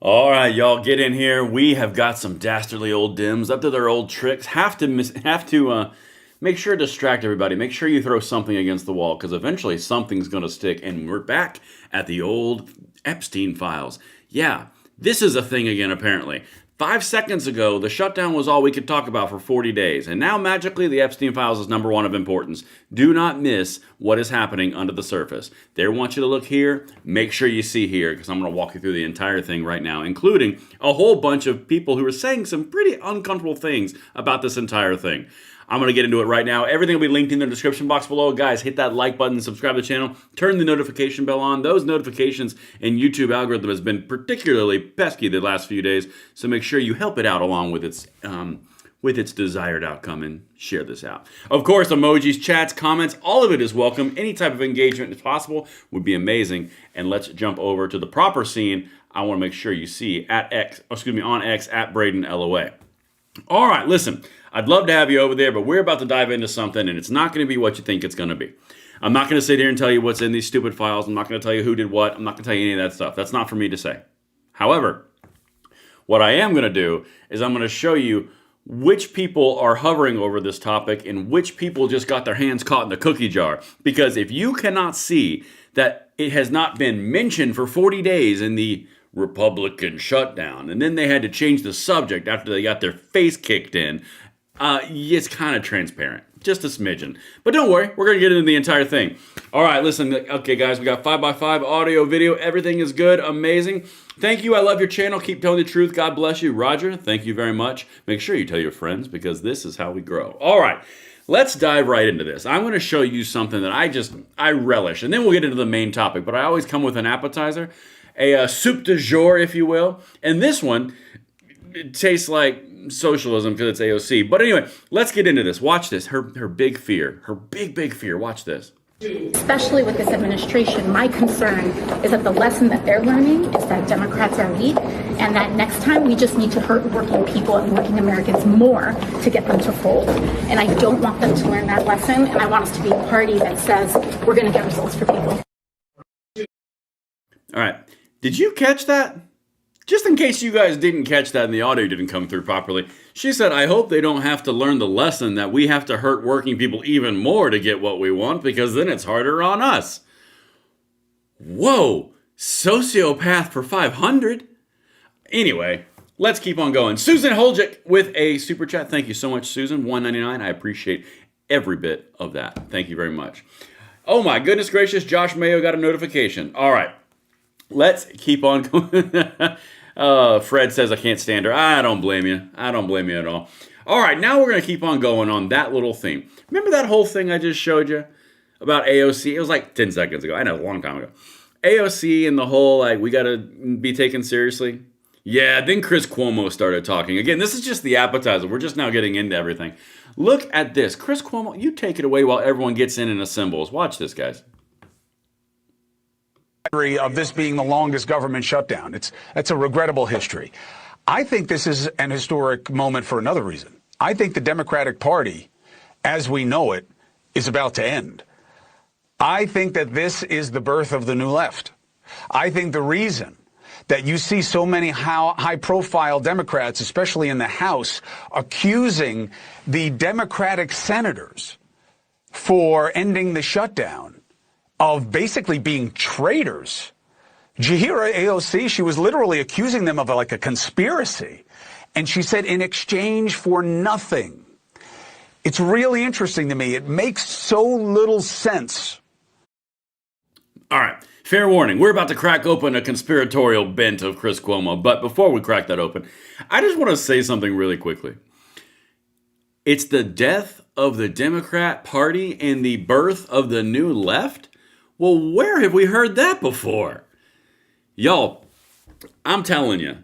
All right, y'all, get in here. We have got some dastardly old Dems up to their old tricks. Have to make sure to distract everybody. Make sure you throw something against the wall because eventually something's going to stick. And we're back at the old Epstein files. Yeah, this is a thing again, apparently. 5 seconds ago, the shutdown was all we could talk about for 40 days. And now, magically, the Epstein files is number one of importance. Do not miss what is happening under the surface. They want you to look here. Make sure you see here, because I'm going to walk you through the entire thing right now, including a whole bunch of people who are saying some pretty uncomfortable things about this entire thing. I'm going to get into it right now. Everything will be linked in the description box below. Guys, hit that like button, subscribe to the channel, turn the notification bell on. Those notifications in YouTube algorithm has been particularly pesky the last few days, so make sure you help it out along with its desired outcome and share this out. Of course, emojis, chats, comments, all of it is welcome. Any type of engagement is possible would be amazing. And let's jump over to the proper scene. I want to make sure you see on X at Braden LOA. All right, listen, I'd love to have you over there, but we're about to dive into something, and it's not going to be what you think it's going to be. I'm not going to sit here and tell you what's in these stupid files. I'm not going to tell you who did what. I'm not going to tell you any of that stuff. That's not for me to say. However, what I am going to do is I'm going to show you which people are hovering over this topic and which people just got their hands caught in the cookie jar. Because if you cannot see that it has not been mentioned for 40 days in the Republican shutdown, and then they had to change the subject after they got their face kicked in, it's kind of transparent. Just a smidgen. But don't worry, we're going to get into the entire thing. All right, listen. Okay, guys, we got 5x5 audio, video. Everything is good. Amazing. Thank you. I love your channel. Keep telling the truth. God bless you. Roger, thank you very much. Make sure you tell your friends because this is how we grow. All right, let's dive right into this. I'm going to show you something that I relish, and then we'll get into the main topic. But I always come with an appetizer, a soup du jour, if you will. And this one, it tastes like socialism because it's AOC. But anyway, let's get into this. Watch this. Her big fear. Her big fear. Watch this. Especially with this administration, my concern is that the lesson that they're learning is that Democrats are weak, and that next time we just need to hurt working people and working Americans more to get them to fold. And I don't want them to learn that lesson, and I want us to be a party that says we're going to get results for people. All right. Did you catch that? Just in case you guys didn't catch that and the audio didn't come through properly, she said, I hope they don't have to learn the lesson that we have to hurt working people even more to get what we want because then it's harder on us. Whoa, sociopath for 500. Anyway, let's keep on going. Susan Holjick with a super chat. Thank you so much, Susan. $1.99. I appreciate every bit of that. Thank you very much. Oh my goodness gracious, Josh Mayo got a notification. All right. Let's keep on going. Fred says I can't stand her. I don't blame you. I don't blame you at all. All right, now we're going to keep on going on that little theme. Remember that whole thing I just showed you about AOC? It was like 10 seconds ago. I know, a long time ago. AOC and the whole, like, we got to be taken seriously. Yeah, then Chris Cuomo started talking. Again, this is just the appetizer. We're just now getting into everything. Look at this. Chris Cuomo, you take it away while everyone gets in and assembles. Watch this, guys. Of this being the longest government shutdown. That's a regrettable history. I think this is an historic moment for another reason. I think the Democratic Party, as we know it, is about to end. I think that this is the birth of the new left. I think the reason that you see so many high-profile Democrats, especially in the House, accusing the Democratic senators for ending the shutdown of basically being traitors. Did you hear AOC? She was literally accusing them of like a conspiracy. And she said, in exchange for nothing. It's really interesting to me. It makes so little sense. All right. Fair warning. We're about to crack open a conspiratorial bent of Chris Cuomo. But before we crack that open, I just want to say something really quickly. It's the death of the Democrat Party and the birth of the new left? Well, where have we heard that before? Y'all, I'm telling you,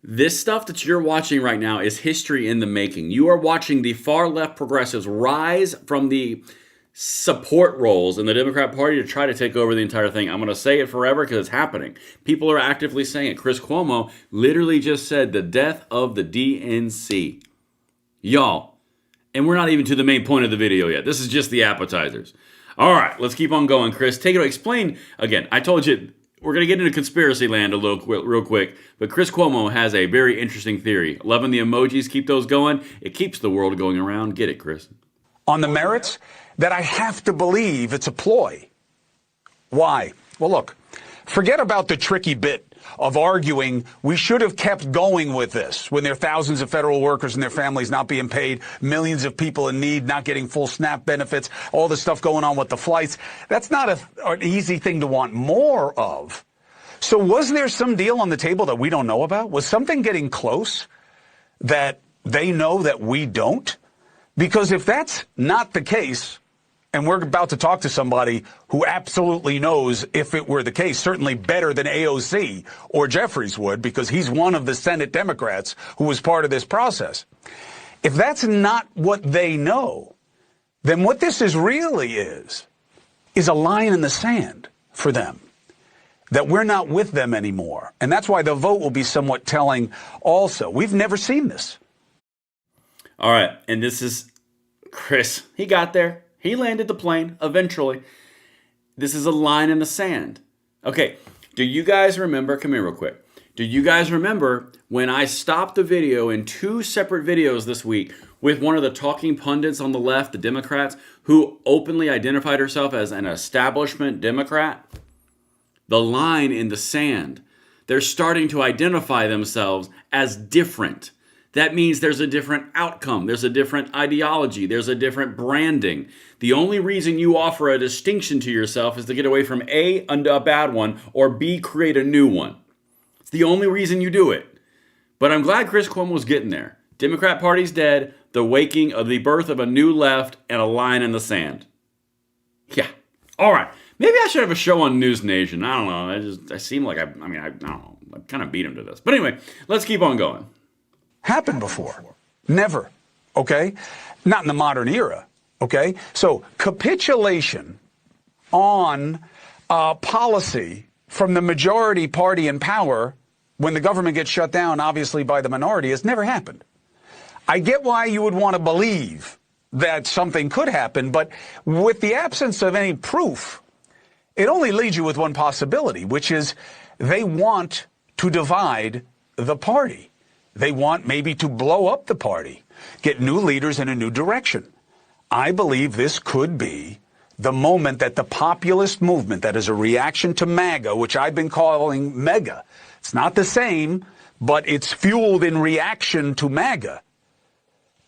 this stuff that you're watching right now is history in the making. You are watching the far left progressives rise from the support roles in the Democrat Party to try to take over the entire thing. I'm going to say it forever because it's happening. People are actively saying it. Chris Cuomo literally just said the death of the DNC. Y'all, and we're not even to the main point of the video yet. This is just the appetizers. All right, let's keep on going, Chris. Take it away. Explain, again, I told you, we're going to get into conspiracy land real quick, but Chris Cuomo has a very interesting theory. Loving the emojis, keep those going. It keeps the world going around. Get it, Chris? On the merits, that I have to believe it's a ploy. Why? Well, look, forget about the tricky bit of arguing we should have kept going with this when there are thousands of federal workers and their families not being paid, millions of people in need not getting full SNAP benefits, all the stuff going on with the flights. That's not an easy thing to want more of. So was there some deal on the table that we don't know about? Was something getting close that they know that we don't? Because if that's not the case, and we're about to talk to somebody who absolutely knows if it were the case, certainly better than AOC or Jeffries would, because he's one of the Senate Democrats who was part of this process. If that's not what they know, then what this really is a line in the sand for them, that we're not with them anymore. And that's why the vote will be somewhat telling also. We've never seen this. All right, and this is Chris. He got there. He landed the plane eventually. This is a line in the sand. Okay, do you guys remember, come here real quick. Do you guys remember when I stopped the video in 2 separate videos this week with one of the talking pundits on the left, the Democrats, who openly identified herself as an establishment Democrat? The line in the sand. They're starting to identify themselves as different. That means there's a different outcome. There's a different ideology. There's a different branding. The only reason you offer a distinction to yourself is to get away from A, a bad one, or B, create a new one. It's the only reason you do it. But I'm glad Chris Cuomo's getting there. Democrat Party's dead. The birth of a new left and a line in the sand. Yeah. All right. Maybe I should have a show on News Nation. I don't know. I seem like I don't know. I kind of beat him to this. But anyway, let's keep on going. Happened before. Never. Okay? Not in the modern era. Okay? So capitulation on policy from the majority party in power when the government gets shut down, obviously by the minority, has never happened. I get why you would want to believe that something could happen, but with the absence of any proof, it only leaves you with one possibility, which is they want to divide the party. They want maybe to blow up the party, get new leaders in a new direction. I believe this could be the moment that the populist movement, that is a reaction to MAGA, which I've been calling mega. It's not the same, but it's fueled in reaction to MAGA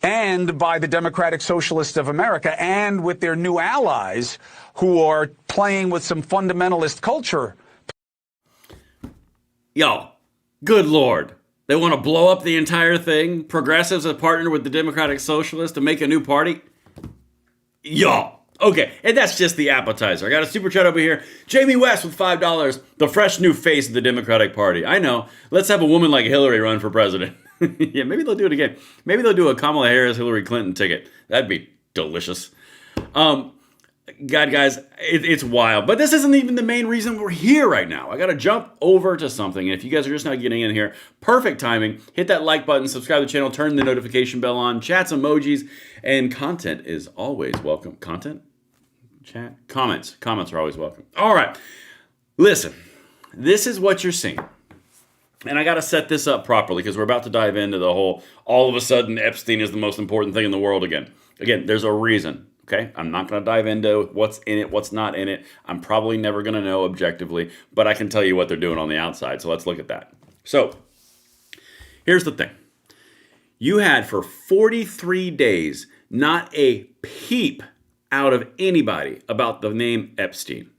and by the Democratic Socialists of America and with their new allies who are playing with some fundamentalist culture. Yo, good Lord. They want to blow up the entire thing? Progressives have partnered with the Democratic Socialists to make a new party? Yo. Okay, and that's just the appetizer. I got a super chat over here. Jamie West with $5. The fresh new face of the Democratic Party. I know. Let's have a woman like Hillary run for president. Yeah, maybe they'll do it again. Maybe they'll do a Kamala Harris, Hillary Clinton ticket. That'd be delicious. God, guys, it's wild. But this isn't even the main reason we're here right now. I got to jump over to something. And if you guys are just now getting in here, perfect timing. Hit that like button, subscribe to the channel, turn the notification bell on, chats, emojis, and content is always welcome. Content? Chat? Comments. Comments are always welcome. All right. Listen, this is what you're seeing. And I got to set this up properly because we're about to dive into the whole, all of a sudden, Epstein is the most important thing in the world again. Again, there's a reason. Okay, I'm not going to dive into what's in it, what's not in it. I'm probably never going to know objectively, but I can tell you what they're doing on the outside. So let's look at that. So here's the thing. You had for 43 days not a peep out of anybody about the name Epstein.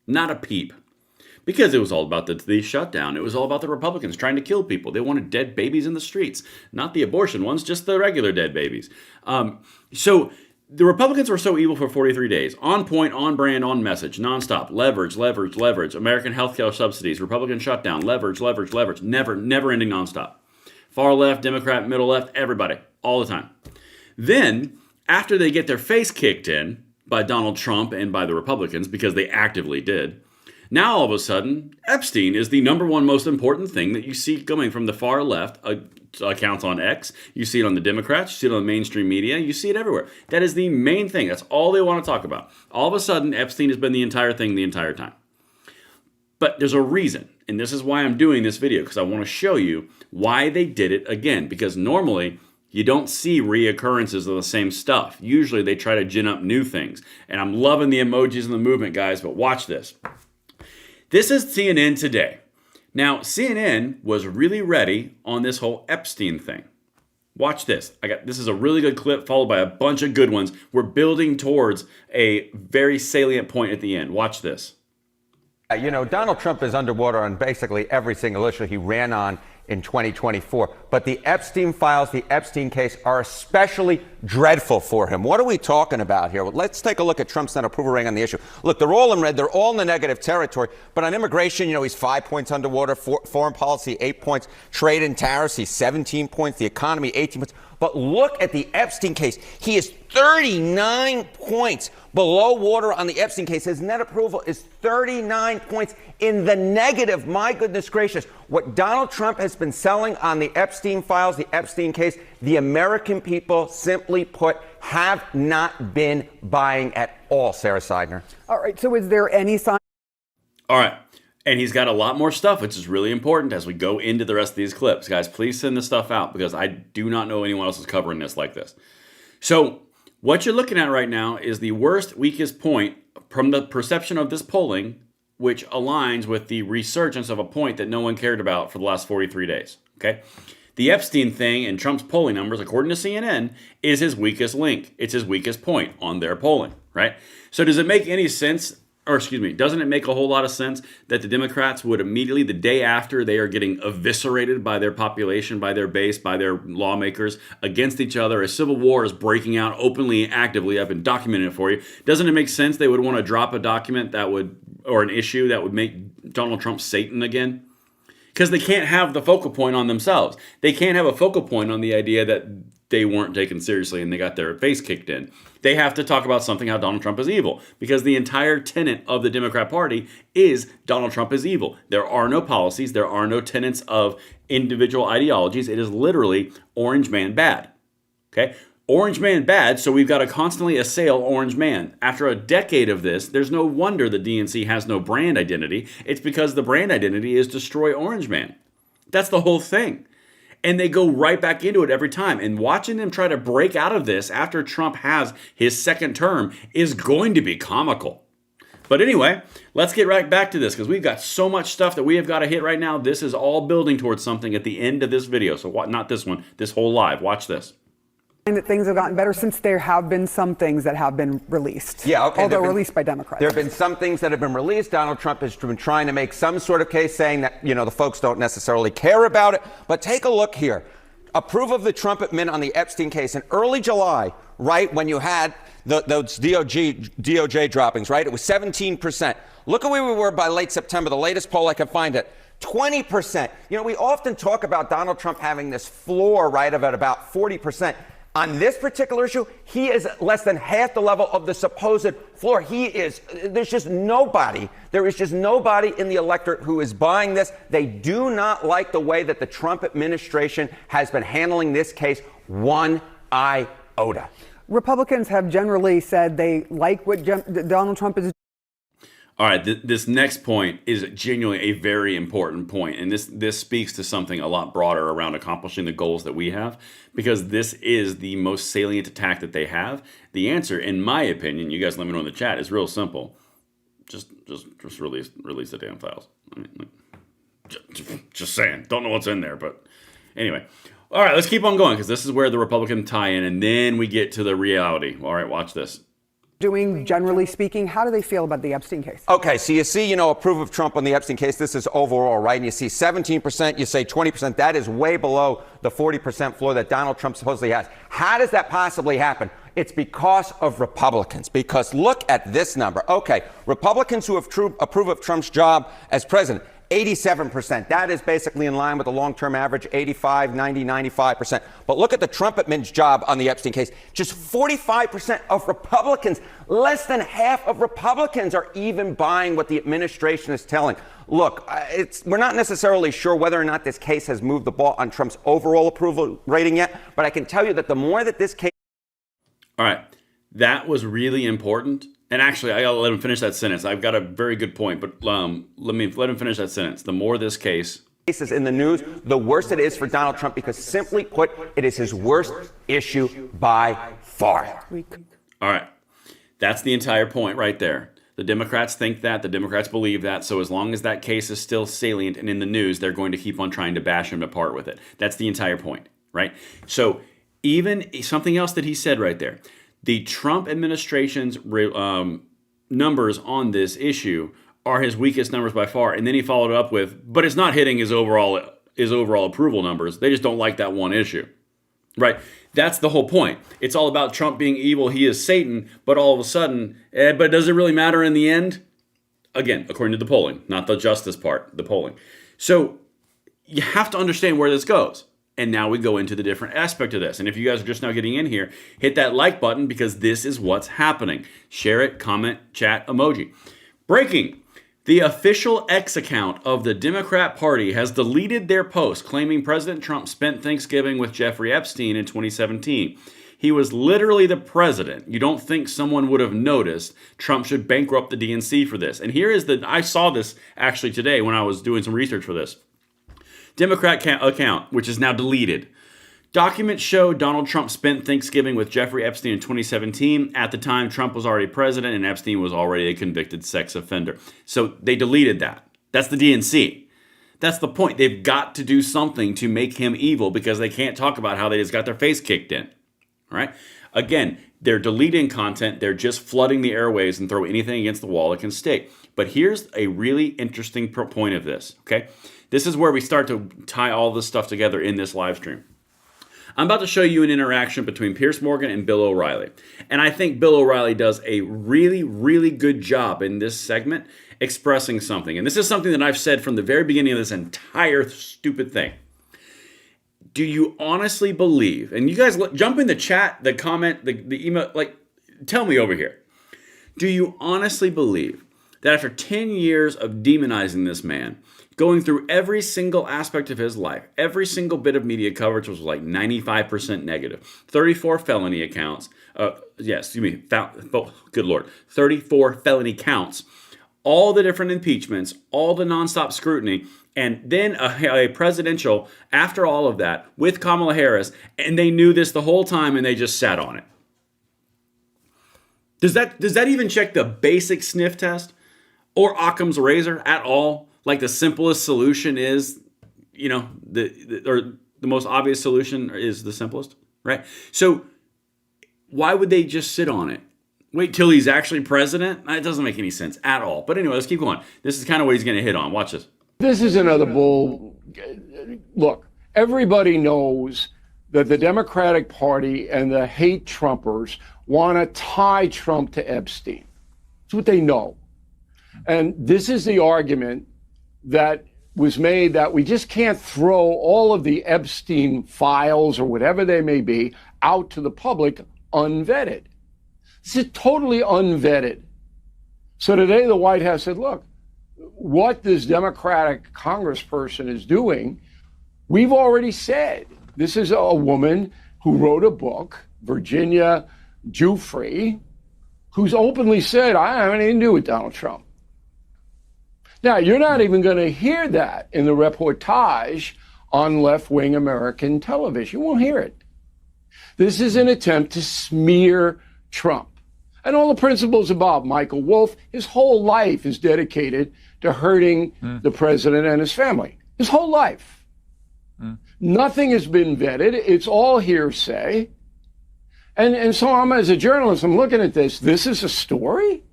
Not a peep. Because it was all about the shutdown. It was all about the Republicans trying to kill people. They wanted dead babies in the streets. Not the abortion ones, just the regular dead babies. So the Republicans were so evil for 43 days. On point, on brand, on message, nonstop. Leverage, leverage, leverage. American healthcare subsidies. Republican shutdown. Leverage, leverage, leverage. Never ending nonstop. Far left, Democrat, middle left, everybody. All the time. Then, after they get their face kicked in by Donald Trump and by the Republicans, because they actively did, now all of a sudden, Epstein is the number one most important thing that you see coming from the far left accounts on X. You see it on the Democrats. You see it on the mainstream media. You see it everywhere. That is the main thing. That's all they want to talk about. All of a sudden, Epstein has been the entire thing the entire time. But there's a reason, and this is why I'm doing this video, because I want to show you why they did it again. Because normally, you don't see reoccurrences of the same stuff. Usually, they try to gin up new things. And I'm loving the emojis and the movement, guys, but watch this. This is CNN today. Now, CNN was really ready on this whole Epstein thing. Watch this. This is a really good clip followed by a bunch of good ones. We're building towards a very salient point at the end. Watch this. You know, Donald Trump is underwater on basically every single issue he ran on in 2024. But the Epstein files, the Epstein case are especially dreadful for him. What are we talking about here? Well, let's take a look at Trump's net approval rating on the issue. Look, they're all in red. They're all in the negative territory. But on immigration, you know, he's 5 points underwater. Foreign policy, 8 points. Trade and tariffs, he's 17 points. The economy, 18 points. But look at the Epstein case. He is 39 points below water on the Epstein case. His net approval is 39 points in the negative. My goodness gracious. What Donald Trump has been selling on the Epstein files, the Epstein case, the American people, simply put, have not been buying at all, Sarah Seidner. All right. So is there any sign? All right. And he's got a lot more stuff, which is really important as we go into the rest of these clips. Guys, please send this stuff out because I do not know anyone else is covering this like this. So what you're looking at right now is the worst, weakest point from the perception of this polling, which aligns with the resurgence of a point that no one cared about for the last 43 days. Okay? The Epstein thing and Trump's polling numbers, according to CNN, is his weakest link. It's his weakest point on their polling, right? So does it make any sense? Or excuse me, doesn't it make a whole lot of sense that the Democrats would immediately, the day after they are getting eviscerated by their population, by their base, by their lawmakers, against each other, a civil war is breaking out openly and actively, I've been documenting it for you, doesn't it make sense they would want to drop a document that would, or an issue that would make Donald Trump Satan again? Because they can't have the focal point on themselves. They can't have a focal point on the idea that they weren't taken seriously and they got their face kicked in. They have to talk about something how Donald Trump is evil because the entire tenet of the Democrat Party is Donald Trump is evil. There are no policies. There are no tenets of individual ideologies. It is literally orange man bad. Okay? Orange man bad, so we've got to constantly assail orange man. After a decade of this, there's no wonder the DNC has no brand identity. It's because the brand identity is destroy orange man. That's the whole thing. And they go right back into it every time. And watching them try to break out of this after Trump has his second term is going to be comical. But anyway, let's get right back to this because we've got so much stuff that we have got to hit right now. This is all building towards something at the end of this video. So not this one, this whole live. Watch this. And that things have gotten better since there have been some things that have been released. Yeah, okay. Although released by Democrats. There have been some things that have been released. Donald Trump has been trying to make some sort of case saying that, you know, the folks don't necessarily care about it. But take a look here. Approve of the Trump admin on the Epstein case in early July, right, when you had those DOJ droppings, right? It was 17%. Look at where we were by late September, the latest poll I could find it. 20%. You know, we often talk about Donald Trump having this floor, right, of at about 40%. On this particular issue, he is less than half the level of the supposed floor. There is just nobody in the electorate who is buying this. They do not like the way that the Trump administration has been handling this case one iota. Republicans have generally said they like what Donald Trump is. All right, this next point is genuinely a very important point, and this speaks to something a lot broader around accomplishing the goals that we have, because this is the most salient attack that they have. The answer, in my opinion, you guys let me know in the chat, is real simple. Just release the damn files. I mean, just saying. Don't know what's in there, but anyway. All right, let's keep on going, because this is where the Republican tie in, and then we get to the reality. All right, watch this. Doing, generally speaking, how do they feel about the Epstein case? Okay, so you see, approve of Trump on the Epstein case. This is overall, right? And you see 17%, you say 20%. That is way below the 40% floor that Donald Trump supposedly has. How does that possibly happen? It's because of Republicans. Because look at this number. Okay, Republicans who approve of Trump's job as president, 87%. That is basically in line with the long-term average, 85, 90, 95%. But look at the Trump admin's job on the Epstein case. Just 45% of Republicans, less than half of Republicans are even buying what the administration is telling. Look, we're not necessarily sure whether or not this case has moved the ball on Trump's overall approval rating yet, but I can tell you that the more that this case... All right, that was really important And actually, I gotta let him finish that sentence. I've got a very good point, but let him finish that sentence. The more this case Cases in the news, the worse it is for Donald Trump, because simply put, it is his worst issue by far. All right. That's the entire point right there. The Democrats think that. The Democrats believe that. So as long as that case is still salient and in the news, they're going to keep on trying to bash him apart with it. That's the entire point, right? So even something else that he said right there, the Trump administration's numbers on this issue are his weakest numbers by far. And then he followed it up with, but it's not hitting his overall approval numbers. They just don't like that one issue, right? That's the whole point. It's all about Trump being evil. He is Satan, but all of a sudden, but does it really matter in the end? Again, according to the polling, not the justice part, the polling. So you have to understand where this goes. And now we go into the different aspect of this. And if you guys are just now getting in here, hit that like button because this is what's happening. Share it, comment, chat, emoji. Breaking. The official X account of the Democrat Party has deleted their post claiming President Trump spent Thanksgiving with Jeffrey Epstein in 2017. He was literally the president. You don't think someone would have noticed Trump should bankrupt the DNC for this. And here is I saw this actually today when I was doing some research for this. Democrat account, which is now deleted. Documents show Donald Trump spent Thanksgiving with Jeffrey Epstein in 2017. At the time, Trump was already president and Epstein was already a convicted sex offender. So they deleted that. That's the DNC. That's the point. They've got to do something to make him evil because they can't talk about how they just got their face kicked in. All right? Again, they're deleting content. They're just flooding the airwaves and throw anything against the wall that can stick. But here's a really interesting point of this, okay? This is where we start to tie all this stuff together in this live stream. I'm about to show you an interaction between Piers Morgan and Bill O'Reilly. And I think Bill O'Reilly does a really, really good job in this segment expressing something. And this is something that I've said from the very beginning of this entire stupid thing. Do you honestly believe, and you guys jump in the chat, the comment, the email, tell me over here. Do you honestly believe that after 10 years of demonizing this man, going through every single aspect of his life, every single bit of media coverage was like 95% negative. 34 felony accounts. Good Lord. 34 felony counts. All the different impeachments, all the nonstop scrutiny, and then a presidential, after all of that, with Kamala Harris, and they knew this the whole time and they just sat on it. Does that even check the basic sniff test? Or Occam's razor at all? Like the simplest solution is, the most obvious solution is the simplest, right? So why would they just sit on it? Wait till he's actually president? That doesn't make any sense at all. But anyway, let's keep going. This is kind of what he's going to hit on. Watch this. This is another bull. Look, everybody knows that the Democratic Party and the hate Trumpers want to tie Trump to Epstein. It's what they know. And this is the argument that was made, that we just can't throw all of the Epstein files or whatever they may be out to the public unvetted. This is totally unvetted. So today the White House said, look, what this Democratic congressperson is doing, we've already said. This is a woman who wrote a book, Virginia Giuffre, who's openly said, I have anything to do with Donald Trump. Now, you're not even going to hear that in the reportage on left-wing American television. You won't hear it. This is an attempt to smear Trump. And all the principles about Michael Wolff, his whole life is dedicated to hurting the president and his family. His whole life. Nothing has been vetted. It's all hearsay. And so I'm, as a journalist, I'm looking at this. This is a story?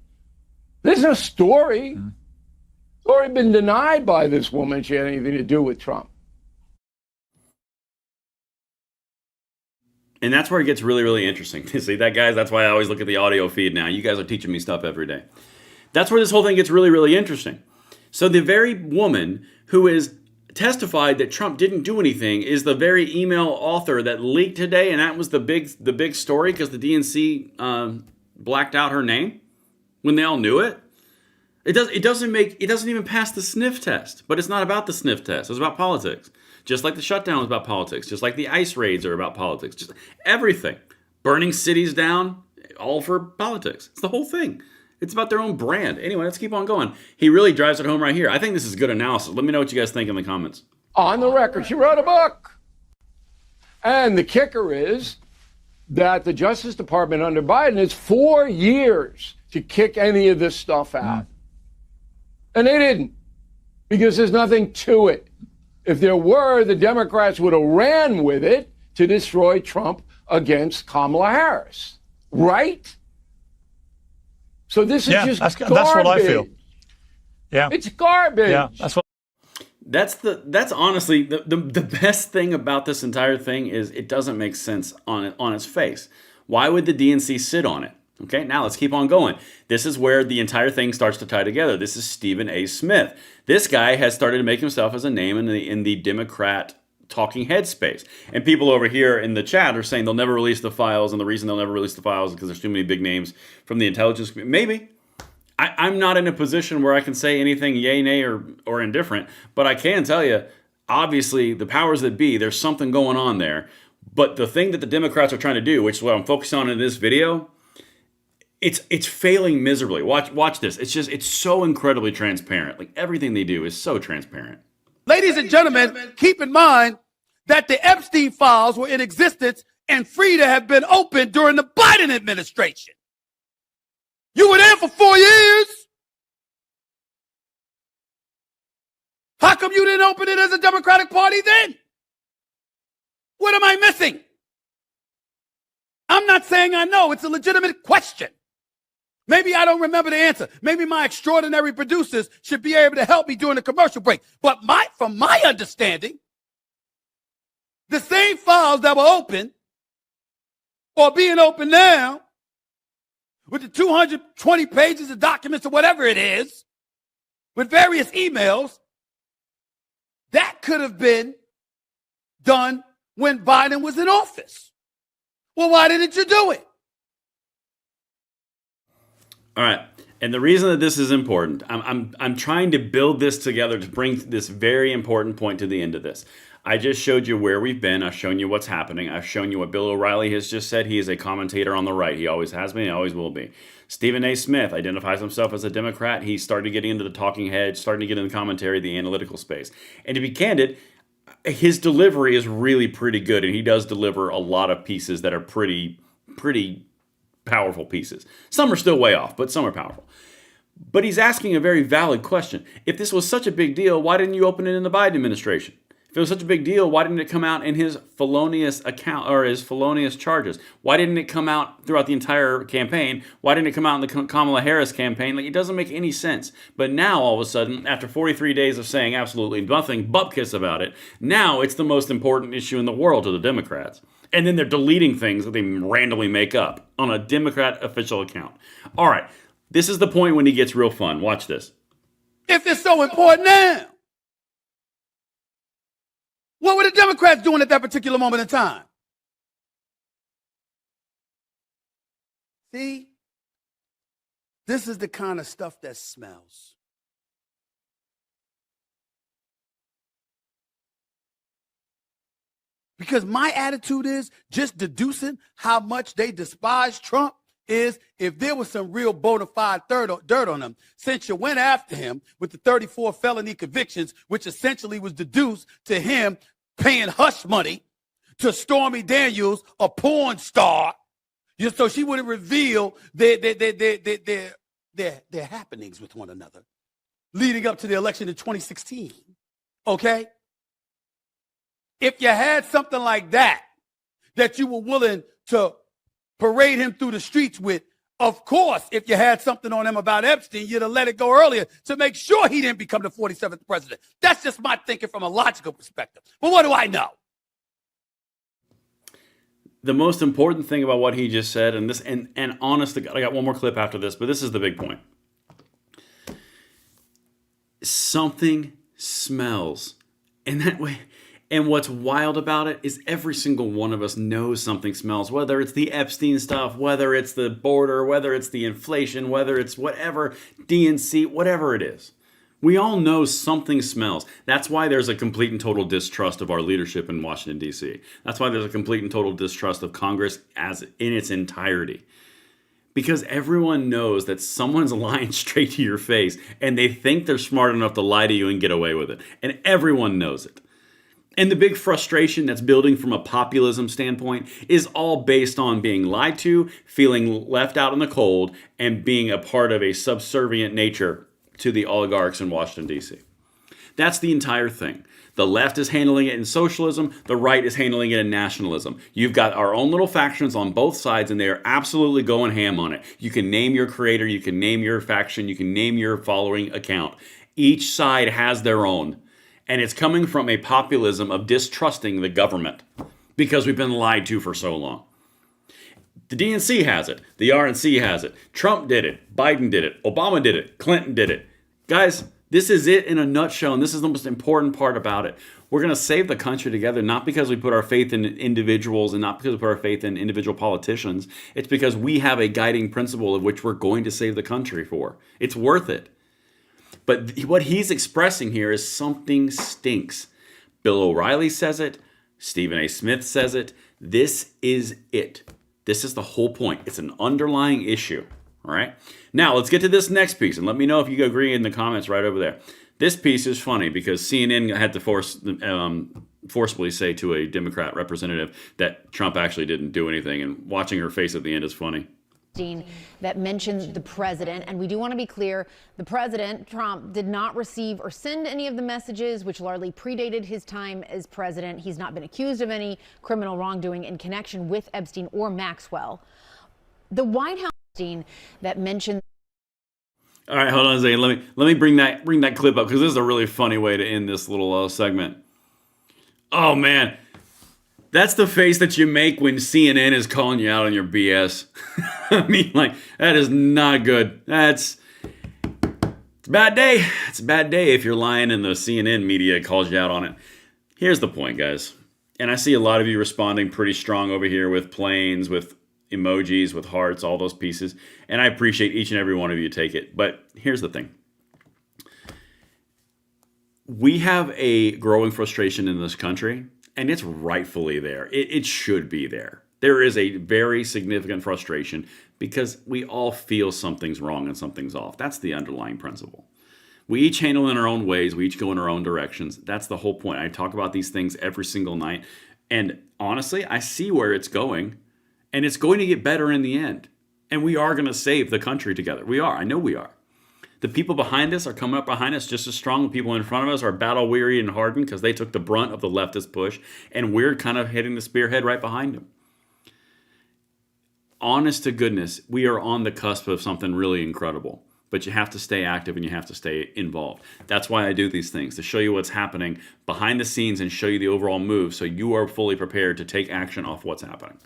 There's no story. It's already been denied by this woman she had anything to do with Trump. And that's where it gets really, really interesting. See that, guys? That's why I always look at the audio feed now. You guys are teaching me stuff every day. That's where this whole thing gets really, really interesting. So the very woman who is testified that Trump didn't do anything is the very email author that leaked today, and that was the big story because the DNC blacked out her name when they all knew it. It doesn't even pass the sniff test. But it's not about the sniff test. It's about politics. Just like the shutdown was about politics. Just like the ICE raids are about politics. Just everything. Burning cities down, all for politics. It's the whole thing. It's about their own brand. Anyway, let's keep on going. He really drives it home right here. I think this is good analysis. Let me know what you guys think in the comments. On the record, she wrote a book. And the kicker is that the Justice Department under Biden is 4 years to kick any of this stuff out. And they didn't, because there's nothing to it. If there were, the Democrats would have ran with it to destroy Trump against Kamala Harris. Right? So this is just garbage. That's what I feel. Yeah. It's garbage. Yeah, that's what. That's honestly the best thing about this entire thing is it doesn't make sense on its face. Why would the DNC sit on it? Okay, now let's keep on going. This is where the entire thing starts to tie together. This is Stephen A. Smith. This guy has started to make himself as a name in the Democrat talking head space. And people over here in the chat are saying they'll never release the files, and the reason they'll never release the files is because there's too many big names from the intelligence community. Maybe. I'm not in a position where I can say anything yay, nay, or indifferent, but I can tell you, obviously, the powers that be, there's something going on there. But the thing that the Democrats are trying to do, which is what I'm focusing on in this video, it's failing miserably. Watch this. It's so incredibly transparent. Like, everything they do is so transparent. Ladies and gentlemen, keep in mind that the Epstein files were in existence and free to have been opened during the Biden administration. You were there for 4 years. How come you didn't open it as a Democratic Party then? What am I missing? I'm not saying I know. It's a legitimate question. Maybe I don't remember the answer. Maybe my extraordinary producers should be able to help me during the commercial break. But from my understanding, the same files that were open or being open now with the 220 pages of documents or whatever it is, with various emails, that could have been done when Biden was in office. Well, why didn't you do it? All right. And the reason that this is important, I'm trying to build this together to bring this very important point to the end of this. I just showed you where we've been. I've shown you what's happening. I've shown you what Bill O'Reilly has just said. He is a commentator on the right. He always has been. He always will be. Stephen A. Smith identifies himself as a Democrat. He started getting into the talking heads, starting to get into the commentary, the analytical space. And to be candid, his delivery is really pretty good. And he does deliver a lot of pieces that are pretty powerful pieces. Some are still way off, but some are powerful. But he's asking a very valid question. If this was such a big deal, why didn't you open it in the Biden administration? If it was such a big deal, why didn't it come out in his felonious account or his felonious charges? Why didn't it come out throughout the entire campaign? Why didn't it come out in the Kamala Harris campaign? Like, it doesn't make any sense. But now, all of a sudden, after 43 days of saying absolutely nothing bupkis about it, now it's the most important issue in the world to the Democrats. And then they're deleting things that they randomly make up on a Democrat official account. All right, this is the point when he gets real fun. Watch this. If it's so important now, what were the Democrats doing at that particular moment in time? See, this is the kind of stuff that smells. Because my attitude is just deducing how much they despise Trump is if there was some real bona fide dirt on him, since you went after him with the 34 felony convictions, which essentially was deduced to him paying hush money to Stormy Daniels, a porn star, just so she wouldn't reveal their happenings with one another leading up to the election in 2016. Okay? If you had something like that you were willing to parade him through the streets with, of course, if you had something on him about Epstein, you'd have let it go earlier to make sure he didn't become the 47th president. That's just my thinking from a logical perspective. But what do I know? The most important thing about what he just said, and honest to God, I got one more clip after this, but this is the big point. Something smells. And that way, and what's wild about it is every single one of us knows something smells, whether it's the Epstein stuff, whether it's the border, whether it's the inflation, whether it's whatever, DNC, whatever it is. We all know something smells. That's why there's a complete and total distrust of our leadership in Washington, D.C. That's why there's a complete and total distrust of Congress as in its entirety. Because everyone knows that someone's lying straight to your face, and they think they're smart enough to lie to you and get away with it. And everyone knows it. And the big frustration that's building from a populism standpoint is all based on being lied to, feeling left out in the cold, and being a part of a subservient nature to the oligarchs in Washington, D.C. That's the entire thing. The left is handling it in socialism. The right is handling it in nationalism. You've got our own little factions on both sides, and they are absolutely going ham on it. You can name your creator. You can name your faction. You can name your following account. Each side has their own. And it's coming from a populism of distrusting the government because we've been lied to for so long. The DNC has it. The RNC has it. Trump did it. Biden did it. Obama did it. Clinton did it. Guys, this is it in a nutshell, and this is the most important part about it. We're going to save the country together, not because we put our faith in individuals and not because we put our faith in individual politicians. It's because we have a guiding principle of which we're going to save the country for. It's worth it. But what he's expressing here is something stinks. Bill O'Reilly says it. Stephen A. Smith says it. This is it. This is the whole point. It's an underlying issue. All right. Now let's get to this next piece, and let me know if you agree in the comments right over there. This piece is funny because CNN had to forcibly say to a Democrat representative that Trump actually didn't do anything, and watching her face at the end is funny. That mentioned the president, and we do want to be clear, the president, Trump, did not receive or send any of the messages, which largely predated his time as president. He's not been accused of any criminal wrongdoing in connection with Epstein or Maxwell. The White House that mentioned. All right, hold on a second. Let me bring that clip up because this is a really funny way to end this little segment. Oh man. That's the face that you make when CNN is calling you out on your BS. I mean, like, that is not good. It's a bad day. It's a bad day if you're lying and the CNN media calls you out on it. Here's the point, guys. And I see a lot of you responding pretty strong over here with planes, with emojis, with hearts, all those pieces. And I appreciate each and every one of you take it. But here's the thing. We have a growing frustration in this country. And it's rightfully there. It should be there. There is a very significant frustration because we all feel something's wrong and something's off. That's the underlying principle. We each handle in our own ways. We each go in our own directions. That's the whole point. I talk about these things every single night. And honestly, I see where it's going. And it's going to get better in the end. And we are going to save the country together. We are. I know we are. The people behind us are coming up behind us just as strong. The people in front of us are battle-weary and hardened because they took the brunt of the leftist push, and we're kind of hitting the spearhead right behind them. Honest to goodness, we are on the cusp of something really incredible, but you have to stay active and you have to stay involved. That's why I do these things, to show you what's happening behind the scenes and show you the overall move so you are fully prepared to take action off what's happening.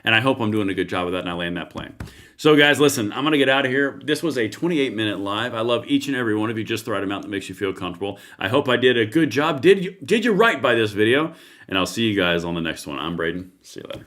And I hope I'm doing a good job of that and I land that plane. So guys, listen, I'm going to get out of here. This was a 28-minute live. I love each and every one of you just the right amount that makes you feel comfortable. I hope I did a good job. Did you right by this video? And I'll see you guys on the next one. I'm Braden. See you later.